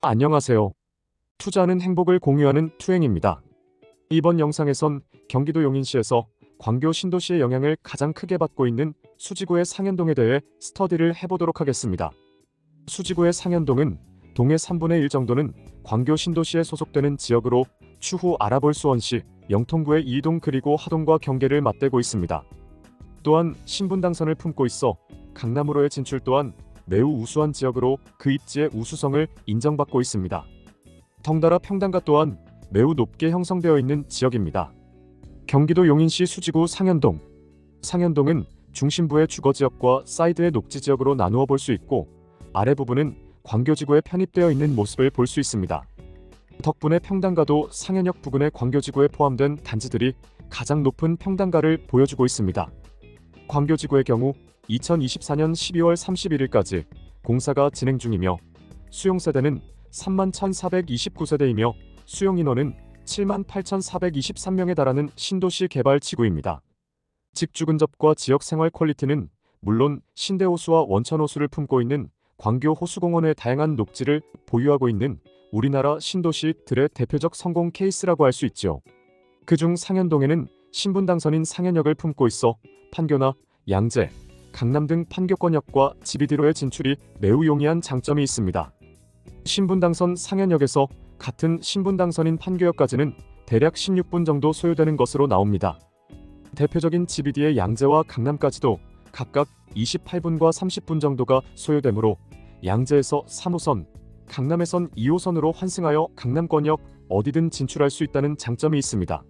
안녕하세요. 투자하는 행복을 공유하는 투행입니다. 이번 영상에선 경기도 용인시에서 광교 신도시의 영향을 가장 크게 받고 있는 수지구의 상현동에 대해 스터디를 해보도록 하겠습니다. 수지구의 상현동은 동의 3분의 1 정도는 광교 신도시에 소속되는 지역으로 추후 알아볼 수원시 영통구의 이동 그리고 하동과 경계를 맞대고 있습니다. 또한 신분당선을 품고 있어 강남으로의 진출 또한 매우 우수한 지역으로 그 입지의 우수성을 인정받고 있습니다. 덩달아 평당가 또한 매우 높게 형성되어 있는 지역입니다. 경기도 용인시 수지구 상현동. 상현동은 중심부의 주거지역과 사이드의 녹지지역으로 나누어 볼 수 있고 아래 부분은 광교지구에 편입되어 있는 모습을 볼 수 있습니다. 덕분에 평당가도 상현역 부근의 광교지구에 포함된 단지들이 가장 높은 평당가를 보여주고 있습니다. 광교지구의 경우 2024년 12월 31일까지 공사가 진행 중이며 수용세대는 31,429세대이며 수용인원은 78,423명에 달하는 신도시 개발 지구입니다. 직주 근접과 지역 생활 퀄리티는 물론 신대호수와 원천호수를 품고 있는 광교 호수공원의 다양한 녹지를 보유하고 있는 우리나라 신도시들의 대표적 성공 케이스라고 할 수 있죠. 그중 상현동에는 신분당선인 상현역을 품고 있어 판교나 양재, 강남 등 판교권역과 GBD로의 진출이 매우 용이한 장점이 있습니다. 신분당선 상현역에서 같은 신분당선인 판교역까지는 대략 16분 정도 소요되는 것으로 나옵니다. 대표적인 GBD의 양재와 강남까지도 각각 28분과 30분 정도가 소요되므로 양재에서 3호선, 강남에선 2호선으로 환승하여 강남권역 어디든 진출할 수 있다는 장점이 있습니다.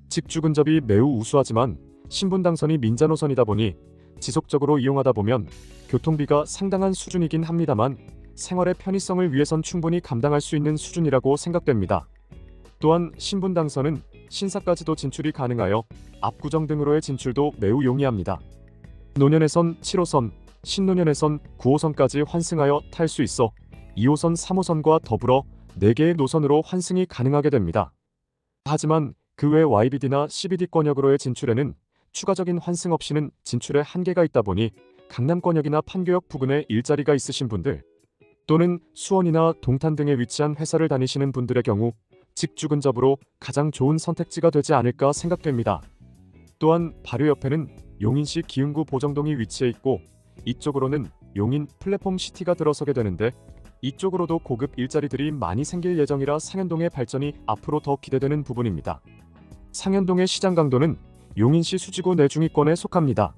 직주 근접이 매우 우수하지만 신분당선이 민자노선이다 보니 지속적으로 이용하다 보면 교통비가 상당한 수준이긴 합니다만 생활의 편의성을 위해선 충분히 감당할 수 있는 수준이라고 생각됩니다. 또한 신분당선은 신사까지도 진출이 가능하여 압구정 등으로의 진출도 매우 용이합니다. 노년에선 7호선, 신노년에선 9호선까지 환승하여 탈 수 있어 2호선, 3호선과 더불어 4개의 노선으로 환승이 가능하게 됩니다. 하지만 그 외 YBD나 CBD권역으로의 진출에는 추가적인 환승 없이는 진출에 한계가 있다 보니 강남권역이나 판교역 부근에 일자리가 있으신 분들 또는 수원이나 동탄 등에 위치한 회사를 다니시는 분들의 경우 직주 근접으로 가장 좋은 선택지가 되지 않을까 생각됩니다. 또한 바로 옆에는 용인시 기흥구 보정동이 위치해 있고 이쪽으로는 용인 플랫폼 시티가 들어서게 되는데 이쪽으로도 고급 일자리들이 많이 생길 예정이라 상현동의 발전이 앞으로 더 기대되는 부분입니다. 상현동의 시장 강도는 용인시 수지구 내중위권에 속합니다.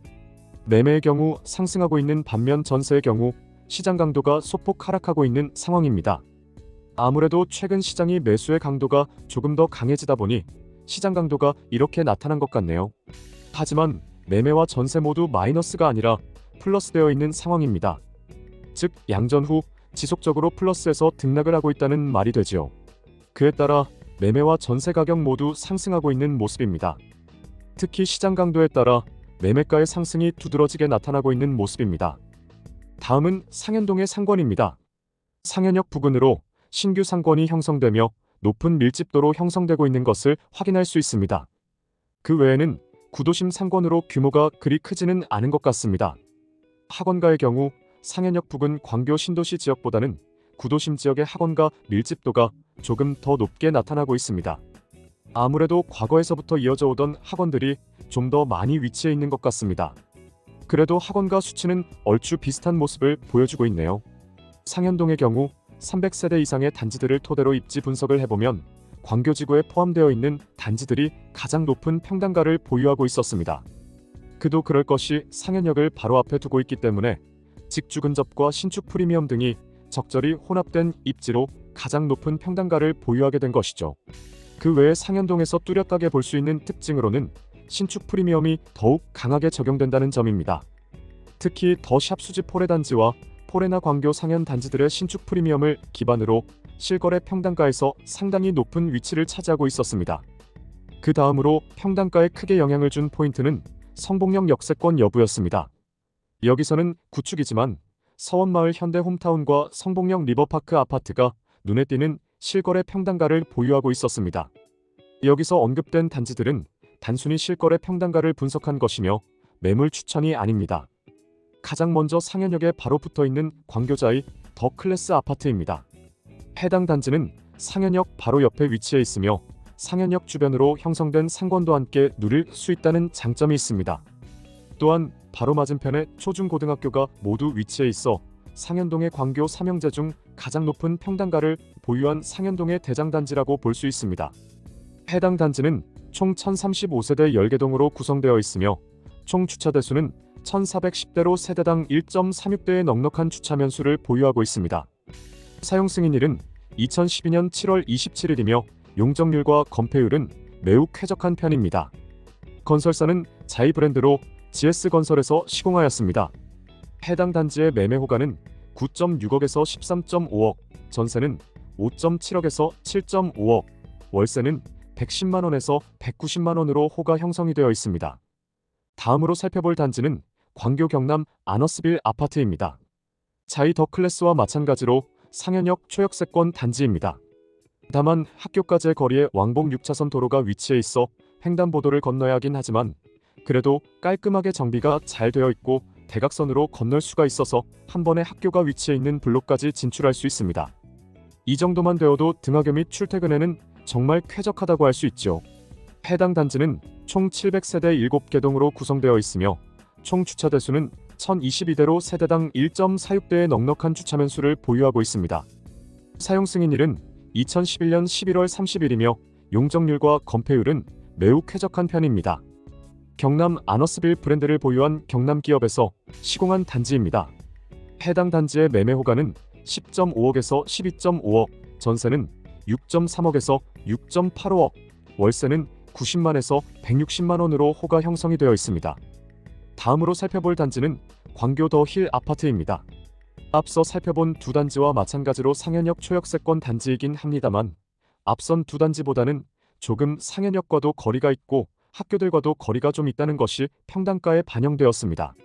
매매의 경우 상승하고 있는 반면 전세의 경우 시장 강도가 소폭 하락하고 있는 상황입니다. 아무래도 최근 시장이 매수의 강도가 조금 더 강해지다 보니 시장 강도가 이렇게 나타난 것 같네요. 하지만 매매와 전세 모두 마이너스가 아니라 플러스되어 있는 상황입니다. 즉 양전 후 지속적으로 플러스에서 등락을 하고 있다는 말이 되지요. 그에 따라 매매와 전세 가격 모두 상승하고 있는 모습입니다. 특히 시장 강도에 따라 매매가의 상승이 두드러지게 나타나고 있는 모습입니다. 다음은 상현동의 상권입니다. 상현역 부근으로 신규 상권이 형성되며 높은 밀집도로 형성되고 있는 것을 확인할 수 있습니다. 그 외에는 구도심 상권으로 규모가 그리 크지는 않은 것 같습니다. 학원가의 경우 상현역 부근 광교 신도시 지역보다는 구도심 지역의 학원가 밀집도가 조금 더 높게 나타나고 있습니다. 아무래도 과거에서부터 이어져 오던 학원들이 좀 더 많이 위치해 있는 것 같습니다. 그래도 학원가 수치는 얼추 비슷한 모습을 보여주고 있네요. 상현동의 경우 300세대 이상의 단지들을 토대로 입지 분석을 해보면 광교지구에 포함되어 있는 단지들이 가장 높은 평당가를 보유하고 있었습니다. 그도 그럴 것이 상현역을 바로 앞에 두고 있기 때문에 직주 근접과 신축 프리미엄 등이 적절히 혼합된 입지로 가장 높은 평당가를 보유하게 된 것이죠. 그 외에 상현동에서 뚜렷하게 볼 수 있는 특징으로는 신축 프리미엄이 더욱 강하게 적용된다는 점입니다. 특히 더 샵 수지 포레 단지와 포레나 광교 상현 단지들의 신축 프리미엄을 기반으로 실거래 평당가에서 상당히 높은 위치를 차지하고 있었습니다. 그 다음으로 평당가에 크게 영향을 준 포인트는 성봉역 역세권 여부였습니다. 여기서는 구축이지만 서원마을 현대홈타운과 성봉역 리버파크 아파트가 눈에 띄는 실거래 평당가를 보유하고 있었습니다. 여기서 언급된 단지들은 단순히 실거래 평당가를 분석한 것이며 매물 추천이 아닙니다. 가장 먼저 상현역에 바로 붙어있는 광교자의 더 클래스 아파트입니다. 해당 단지는 상현역 바로 옆에 위치해 있으며 상현역 주변으로 형성된 상권도 함께 누릴 수 있다는 장점이 있습니다. 또한 바로 맞은편에 초중고등학교가 모두 위치해 있어 상현동의 광교 3형제 중 가장 높은 평당가를 보유한 상현동의 대장단지라고 볼 수 있습니다. 해당 단지는 총 1035세대 10개동으로 구성되어 있으며 총 주차 대수는 1410대로 세대당 1.36대의 넉넉한 주차면 수를 보유하고 있습니다. 사용 승인일은 2012년 7월 27일이며 용적률과 건폐율은 매우 쾌적한 편입니다. 건설사는 자이 브랜드로 GS건설에서 시공하였습니다. 해당 단지의 매매 호가는 9.6억에서 13.5억, 전세는 5.7억에서 7.5억, 월세는 110만원에서 190만원으로 호가 형성이 되어 있습니다. 다음으로 살펴볼 단지는 광교 경남 아너스빌 아파트입니다. 자이 더 클래스와 마찬가지로 상현역 초역세권 단지입니다. 다만 학교까지의 거리에 왕복 6차선 도로가 위치해 있어 횡단보도를 건너야 하긴 하지만 그래도 깔끔하게 정비가 잘 되어 있고 대각선으로 건널 수가 있어서 한 번에 학교가 위치해 있는 블록까지 진출할 수 있습니다. 이 정도만 되어도 등하교 및 출퇴근에는 정말 쾌적하다고 할 수 있죠. 해당 단지는 총 700세대 7개동으로 구성되어 있으며 총 주차 대수는 1022대로 세대당 1.46대의 넉넉한 주차면 수를 보유하고 있습니다. 사용 승인일은 2011년 11월 30일이며 용적률과 건폐율은 매우 쾌적한 편입니다. 경남 아너스빌 브랜드를 보유한 경남 기업에서 시공한 단지입니다. 해당 단지의 매매 호가는 10.5억에서 12.5억, 전세는 6.3억에서 6.85억, 월세는 90만에서 160만원으로 호가 형성이 되어 있습니다. 다음으로 살펴볼 단지는 광교 더 힐 아파트입니다. 앞서 살펴본 두 단지와 마찬가지로 상현역 초역세권 단지이긴 합니다만 앞선 두 단지보다는 조금 상현역과도 거리가 있고 학교들과도 거리가 좀 있다는 것이 평당가에 반영되었습니다.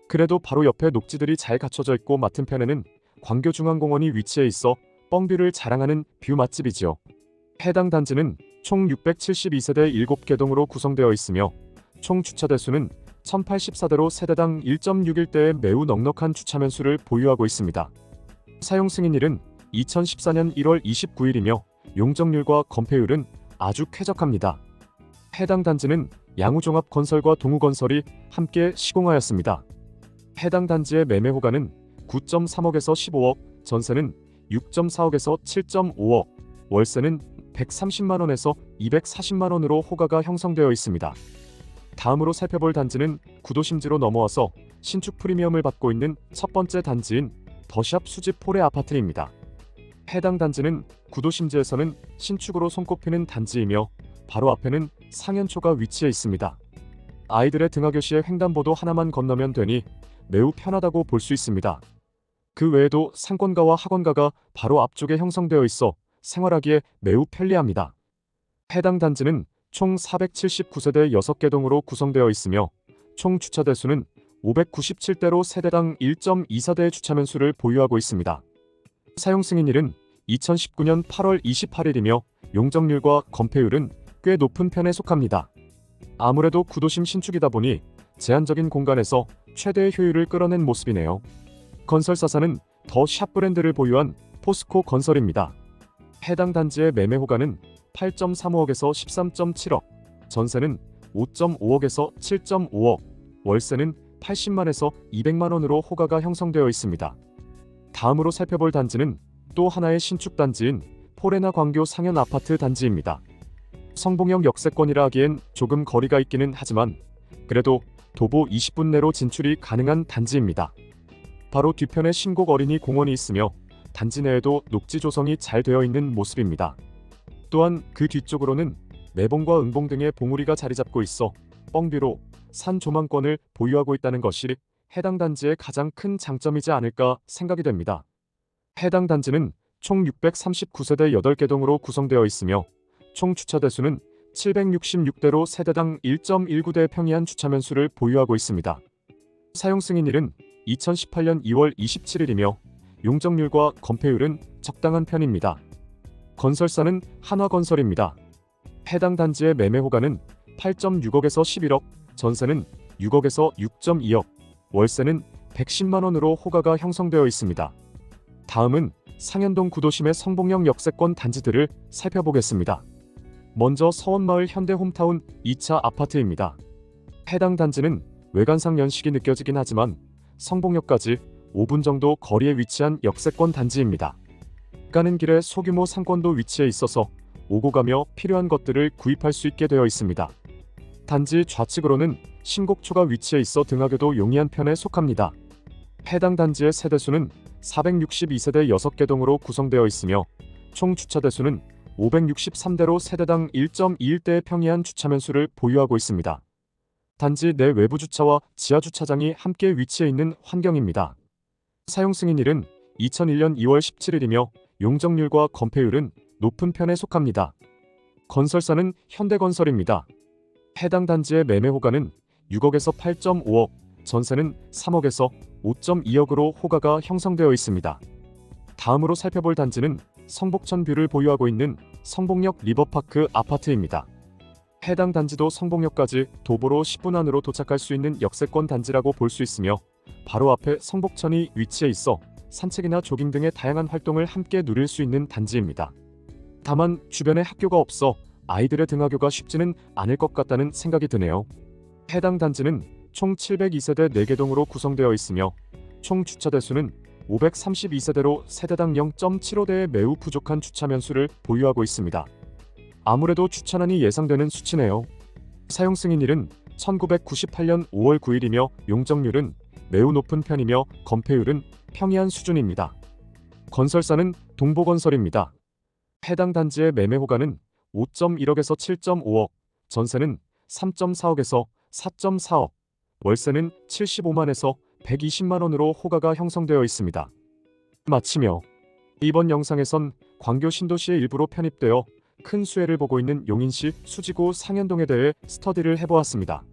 그래도 바로 옆에 녹지들이 잘 갖춰져 있고 맞은편에는 광교중앙공원이 위치해 있어 뻥뷰를 자랑하는 뷰 맛집이지요. 해당 단지는 총 672세대 7개동으로 구성되어 있으며 총 주차 대수는 1084대로 세대당 1.61대의 매우 넉넉한 주차면 수를 보유하고 있습니다. 사용 승인일은 2014년 1월 29일이며 용적률과 건폐율은 아주 쾌적합니다. 해당 단지는 양우종합건설과 동우건설이 함께 시공하였습니다. 해당 단지의 매매 호가는 9.3억에서 15억, 전세는 6.4억에서 7.5억, 월세는 130만원에서 240만원으로 호가가 형성되어 있습니다. 다음으로 살펴볼 단지는 구도심지로 넘어와서 신축 프리미엄을 받고 있는 첫 번째 단지인 더샵 수집 폴의 아파트입니다. 해당 단지는 구도심지에서는 신축으로 손꼽히는 단지이며 바로 앞에는 상현초가 위치해 있습니다. 아이들의 등하교 시에 횡단보도 하나만 건너면 되니 매우 편하다고 볼 수 있습니다. 그 외에도 상권가와 학원가가 바로 앞쪽에 형성되어 있어 생활하기에 매우 편리합니다. 해당 단지는 총 479세대 6개동으로 구성되어 있으며 총 주차 대수는 597대로 세대당 1.24대의 주차면 수를 보유하고 있습니다. 사용 승인일은 2019년 8월 28일이며 용적률과 건폐율은 꽤 높은 편에 속합니다. 아무래도 구도심 신축이다 보니 제한적인 공간에서 최대의 효율을 끌어낸 모습이네요. 건설사사는 더 샵 브랜드를 보유한 포스코 건설입니다. 해당 단지의 매매 호가는 8.35억에서 13.7억, 전세는 5.5억에서 7.5억, 월세는 80만에서 200만원으로 호가가 형성되어 있습니다. 다음으로 살펴볼 단지는 또 하나의 신축 단지인 포레나 광교 상현 아파트 단지입니다. 성봉역 역세권이라 하기엔 조금 거리가 있기는 하지만 그래도 도보 20분 내로 진출이 가능한 단지입니다. 바로 뒤편에 신곡 어린이 공원이 있으며 단지 내에도 녹지 조성이 잘 되어 있는 모습입니다. 또한 그 뒤쪽으로는 매봉과 은봉 등의 봉우리가 자리 잡고 있어 뻥뷰로 산 조망권을 보유하고 있다는 것이 해당 단지의 가장 큰 장점이지 않을까 생각이 됩니다. 해당 단지는 총 639세대 8개동으로 구성되어 있으며 총 주차 대수는 766대로 세대당 1.19대 평이한 주차면 수를 보유하고 있습니다. 사용 승인일은 2018년 2월 27일이며 용적률과 건폐율은 적당한 편입니다. 건설사는 한화건설입니다. 해당 단지의 매매 호가는 8.6억에서 11억, 전세는 6억에서 6.2억, 월세는 110만원으로 호가가 형성되어 있습니다. 다음은 상현동 구도심의 성봉역 역세권 단지들을 살펴보겠습니다. 먼저 서원마을 현대홈타운 2차 아파트입니다. 해당 단지는 외관상 연식이 느껴지긴 하지만 성봉역까지 5분 정도 거리에 위치한 역세권 단지입니다. 가는 길에 소규모 상권도 위치해 있어서 오고 가며 필요한 것들을 구입할 수 있게 되어 있습니다. 단지 좌측으로는 신곡초가 위치해 있어 등하교도 용이한 편에 속합니다. 해당 단지의 세대수는 462세대 6개 동으로 구성되어 있으며 총 주차대수는 563대로 세대당 1.21대의 평이한 주차면수를 보유하고 있습니다. 단지 내 외부 주차와 지하 주차장이 함께 위치해 있는 환경입니다. 사용 승인일은 2001년 2월 17일이며 용적률과 건폐율은 높은 편에 속합니다. 건설사는 현대건설입니다. 해당 단지의 매매 호가는 6억에서 8.5억, 전세는 3억에서 5.2억으로 호가가 형성되어 있습니다. 다음으로 살펴볼 단지는 성복천 뷰를 보유하고 있는 성복역 리버파크 아파트입니다. 해당 단지도 성복역까지 도보로 10분 안으로 도착할 수 있는 역세권 단지라고 볼 수 있으며 바로 앞에 성복천이 위치해 있어 산책이나 조깅 등의 다양한 활동을 함께 누릴 수 있는 단지입니다. 다만 주변에 학교가 없어 아이들의 등하교가 쉽지는 않을 것 같다는 생각이 드네요. 해당 단지는 총 702세대 4개 동으로 구성되어 있으며 총 주차대수는 532세대로 세대당 0.75대의 매우 부족한 주차면수를 보유하고 있습니다. 아무래도 주차난이 예상되는 수치네요. 사용 승인일은 1998년 5월 9일이며 용적률은 매우 높은 편이며 건폐율은 평이한 수준입니다. 건설사는 동보건설입니다. 해당 단지의 매매 호가는 5.1억에서 7.5억, 전세는 3.4억에서 4.4억, 월세는 75만에서 120만원으로 호가가 형성되어 있습니다. 마치며 이번 영상에선 광교 신도시의 일부로 편입되어 큰 수혜를 보고 있는 용인시 수지구 상현동에 대해 스터디를 해보았습니다.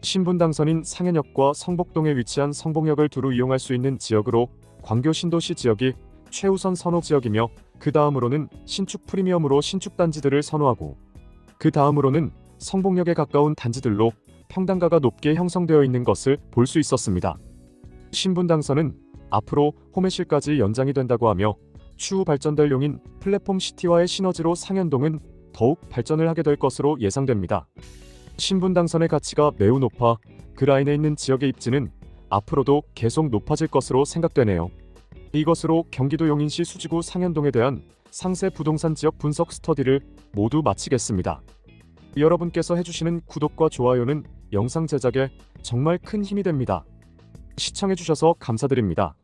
신분당선인 상현역과 성복동에 위치한 성봉역을 두루 이용할 수 있는 지역으로 광교 신도시 지역이 최우선 선호 지역이며 그 다음으로는 신축 프리미엄으로 신축 단지들을 선호하고 그 다음으로는 성봉역에 가까운 단지들로 평당가가 높게 형성되어 있는 것을 볼 수 있었습니다. 신분당선은 앞으로 호매실까지 연장이 된다고 하며 추후 발전될 용인 플랫폼 시티와의 시너지로 상현동은 더욱 발전을 하게 될 것으로 예상됩니다. 신분당선의 가치가 매우 높아 그 라인에 있는 지역의 입지는 앞으로도 계속 높아질 것으로 생각되네요. 이것으로 경기도 용인시 수지구 상현동에 대한 상세 부동산 지역 분석 스터디를 모두 마치겠습니다. 여러분께서 해주시는 구독과 좋아요는 영상 제작에 정말 큰 힘이 됩니다. 시청해주셔서 감사드립니다.